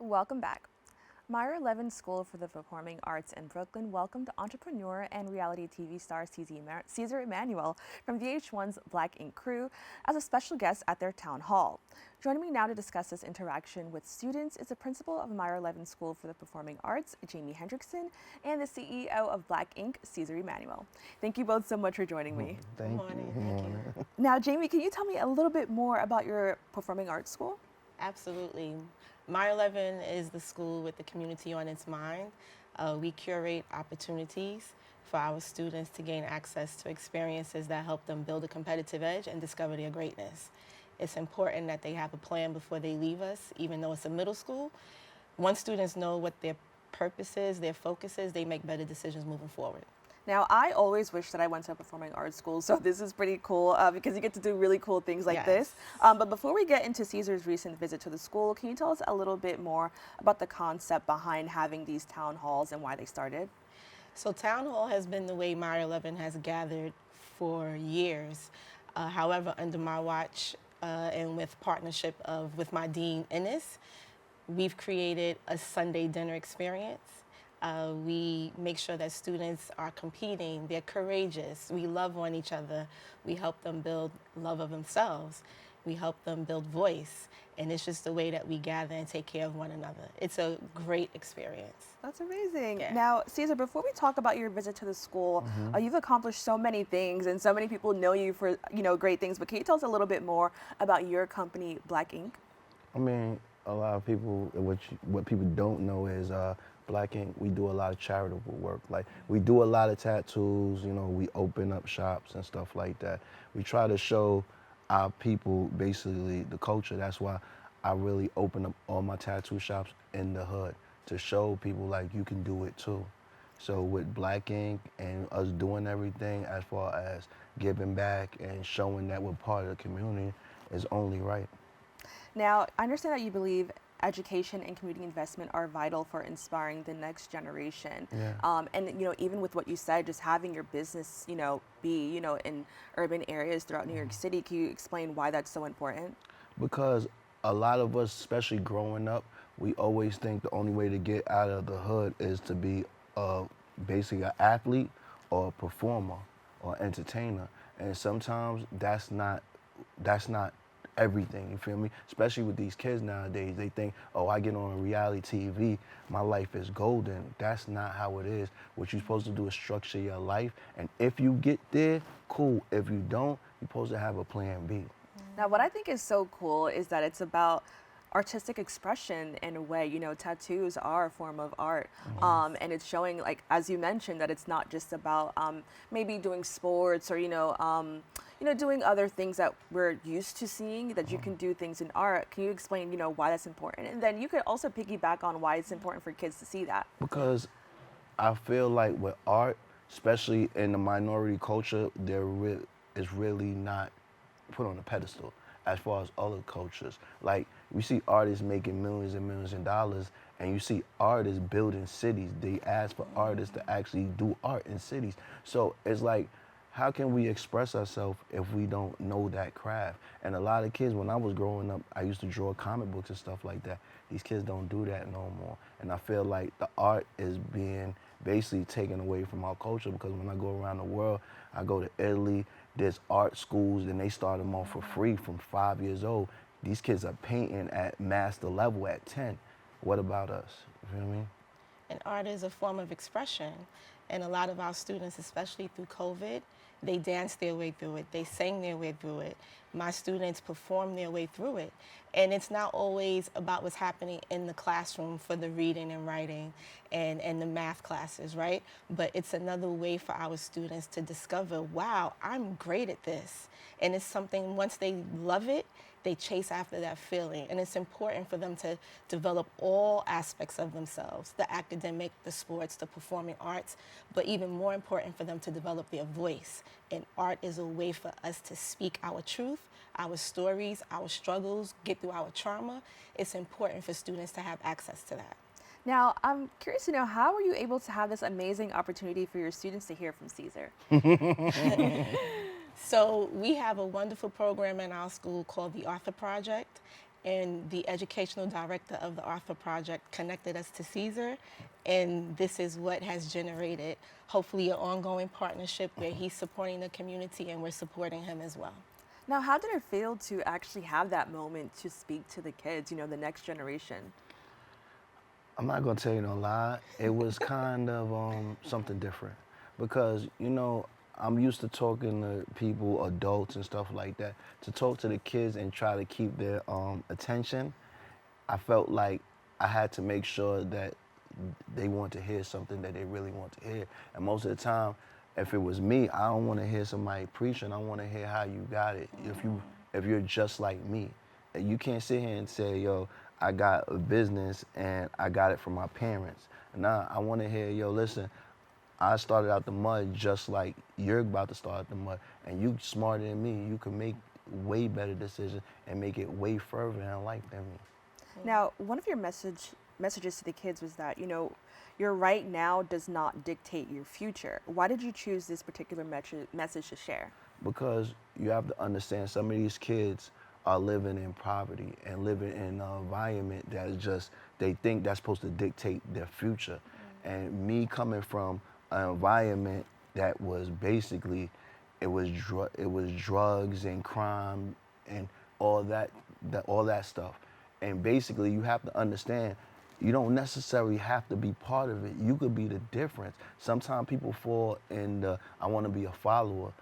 Welcome back. Meyer Levin School for the Performing Arts in Brooklyn welcomed entrepreneur and reality TV star Ceaser Emanuel from VH1's Black Ink crew as a special guest at their town hall. Joining me now to discuss this interaction with students is the principal of Meyer Levin School for the Performing Arts, Jamie Hendrickson, and the CEO of Black Ink, Ceaser Emanuel. Thank you both so much for joining me. Thank you. Thank you. Now, Jamie, can you tell me a little bit more about your performing arts school? Absolutely. Meyer Levin is the school with the community on its mind. We curate opportunities for our students to gain access to experiences that help them build a competitive edge and discover their greatness. It's important that they have a plan before they leave us, even though it's a middle school. Once students know what their purpose is, their focus is, they make better decisions moving forward. Now, I always wish that I went to a performing arts school, so this is pretty cool because you get to do really cool things like Yes. this. But before we get into Ceasar's recent visit to the school, can you tell us a little bit more about the concept behind having these town halls and why they started? So Town Hall has been the way Meyer Levin has gathered for years. However, under my watch and with partnership with my dean, Ennis, we've created a Sunday dinner experience. We make sure that students are competing, they're courageous, we love on each other, we help them build love of themselves, we help them build voice, and it's just the way that we gather and take care of one another. It's a great experience. That's amazing. Yeah. Now, Ceasar, before we talk about your visit to the school, you've accomplished so many things and so many people know you for, great things, but can you tell us a little bit more about your company, Black Ink? I mean, a lot of people, what people don't know is Black Ink, we do a lot of charitable work. Like, we do a lot of tattoos, we open up shops and stuff like that. We try to show our people, basically, the culture. That's why I really open up all my tattoo shops in the hood, to show people, like, you can do it too. So with Black Ink and us doing everything as far as giving back and showing that we're part of the community is only right. Now, I understand that you believe education and community investment are vital for inspiring the next generation. Yeah. And even with what you said, just having your business, be, in urban areas throughout New York City, can you explain why that's so important? Because a lot of us, especially growing up, we always think the only way to get out of the hood is to be basically an athlete or a performer or entertainer. And sometimes that's not everything, you feel me? Especially with these kids nowadays, they think, oh, I get on reality TV, my life is golden. That's not how it is. What you're supposed to do is structure your life, and if you get there, cool. If you don't, you're supposed to have a plan B. Now, what I think is so cool is that it's about artistic expression in a way. Tattoos are a form of art, and it's showing, like as you mentioned, that it's not just about maybe doing sports or doing other things that we're used to seeing. That you can do things in art. Can you explain why that's important? And then you could also piggyback on why it's important for kids to see that. Because I feel like with art, especially in the minority culture, is really not put on a pedestal as far as other cultures. Like, we see artists making millions and millions of dollars, and you see artists building cities. They ask for artists to actually do art in cities. So it's like, how can we express ourselves if we don't know that craft? And a lot of kids, when I was growing up, I used to draw comic books and stuff like that. These kids don't do that no more. And I feel like the art is being basically taken away from our culture, because when I go around the world, I go to Italy, there's art schools, and they start them off for free from 5 years old. These kids are painting at master level at 10. What about us? You know what I mean? And art is a form of expression. And a lot of our students, especially through COVID, they danced their way through it. They sang their way through it. My students performed their way through it. And it's not always about what's happening in the classroom for the reading and writing and the math classes, right? But it's another way for our students to discover, wow, I'm great at this. And it's something, once they love it, they chase after that feeling. And it's important for them to develop all aspects of themselves, the academic, the sports, the performing arts, but even more important for them to develop their voice. And art is a way for us to speak our truth, our stories, our struggles, get through our trauma. It's important for students to have access to that. Now, I'm curious to know, how were you able to have this amazing opportunity for your students to hear from Ceasar? So we have a wonderful program in our school called the Author Project, and the educational director of the Arthur Project connected us to Ceaser, and this is what has generated hopefully an ongoing partnership where he's supporting the community and we're supporting him as well. Now, how did it feel to actually have that moment to speak to the kids, the next generation? I'm not gonna tell you no lie. It was kind of something different because I'm used to talking to people, adults and stuff like that. To talk to the kids and try to keep their attention, I felt like I had to make sure that they want to hear something that they really want to hear. And most of the time, if it was me, I don't want to hear somebody preaching. I want to hear how you got it. If you're just like me, you can't sit here and say, "Yo, I got a business and I got it from my parents." Nah, I want to hear, "Yo, listen, I started out the mud just like you're about to start out the mud, and you smarter than me. You can make way better decisions and make it way further in life than me." Now, one of your messages to the kids was that, your right now does not dictate your future. Why did you choose this particular message to share? Because you have to understand some of these kids are living in poverty and living in an environment that is just, they think that's supposed to dictate their future. And me coming from an environment that was basically, it was drugs and crime and all that stuff. And basically you have to understand, you don't necessarily have to be part of it. You could be the difference. Sometimes people fall in the, I want to be a follower.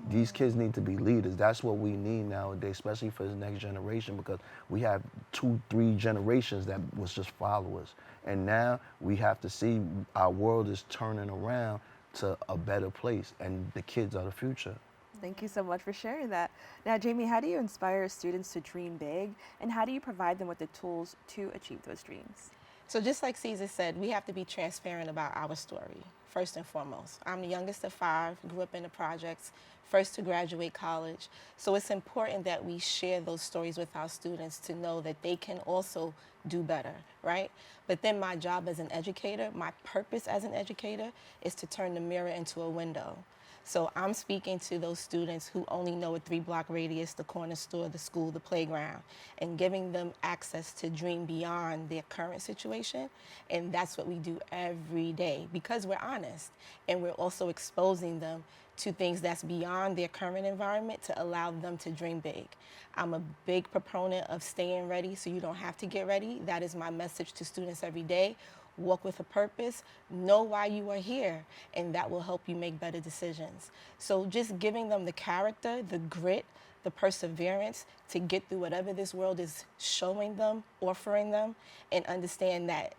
These kids need to be leaders. That's what we need nowadays, especially for the next generation, because we have 2-3 generations that was just followers. And now we have to see our world is turning around to a better place, and the kids are the future. Thank you so much for sharing that. Now, Jamie, how do you inspire students to dream big, and how do you provide them with the tools to achieve those dreams? So just like Ceaser said, we have to be transparent about our story, first and foremost. I'm the youngest of 5, grew up in the projects, first to graduate college. So it's important that we share those stories with our students to know that they can also do better, right? But then my job as an educator, my purpose as an educator is to turn the mirror into a window. So I'm speaking to those students who only know a 3-block radius, the corner store, the school, the playground, and giving them access to dream beyond their current situation. And that's what we do every day because we're honest. And we're also exposing them to things that's beyond their current environment to allow them to dream big. I'm a big proponent of staying ready so you don't have to get ready. That is my message to students every day. Walk with a purpose, know why you are here, and that will help you make better decisions. So just giving them the character, the grit, the perseverance to get through whatever this world is showing them, offering them, and understand that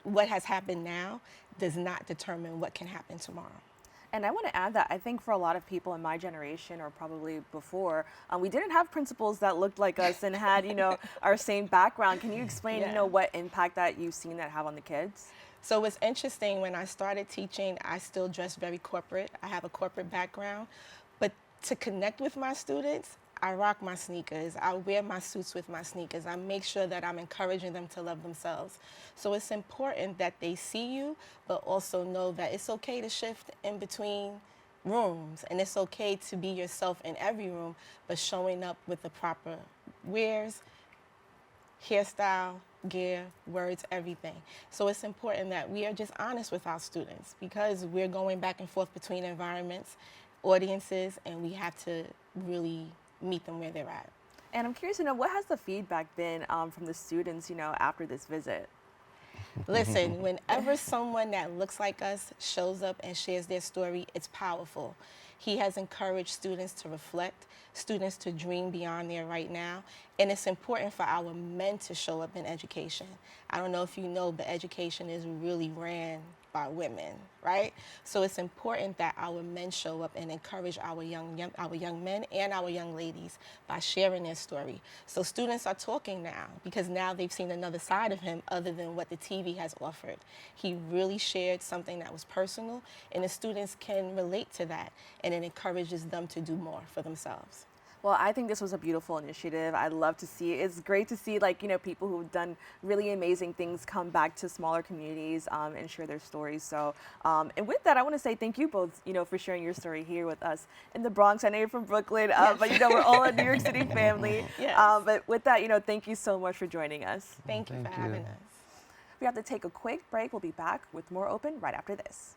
what has happened now does not determine what can happen tomorrow. And I want to add that I think for a lot of people in my generation, or probably before, we didn't have principals that looked like us and had, our same background. Can you explain, what impact that you've seen that have on the kids? So it's interesting, when I started teaching, I still dressed very corporate. I have a corporate background. But to connect with my students, I rock my sneakers. I wear my suits with my sneakers. I make sure that I'm encouraging them to love themselves. So it's important that they see you, but also know that it's okay to shift in between rooms, and it's okay to be yourself in every room, but showing up with the proper wears, hairstyle, gear, words, everything. So it's important that we are just honest with our students because we're going back and forth between environments, audiences, and we have to really meet them where they're at. And I'm curious to know, what has the feedback been from the students, after this visit? Listen, whenever someone that looks like us shows up and shares their story, it's powerful. He has encouraged students to reflect, students to dream beyond their right now, and it's important for our men to show up in education. I don't know if you know, but education is really ran by women, right? So it's important that our men show up and encourage our young men and our young ladies by sharing their story. So students are talking now because now they've seen another side of him other than what the TV has offered. He really shared something that was personal, and the students can relate to that, and it encourages them to do more for themselves. Well, I think this was a beautiful initiative. I love to see it. It's great to see, like, people who've done really amazing things come back to smaller communities and share their stories. So, and with that, I want to say thank you both, for sharing your story here with us in the Bronx. I know you're from Brooklyn, but we're all a New York City family. Yes. But with that, thank you so much for joining us. Thank you for having us. We have to take a quick break. We'll be back with more Open right after this.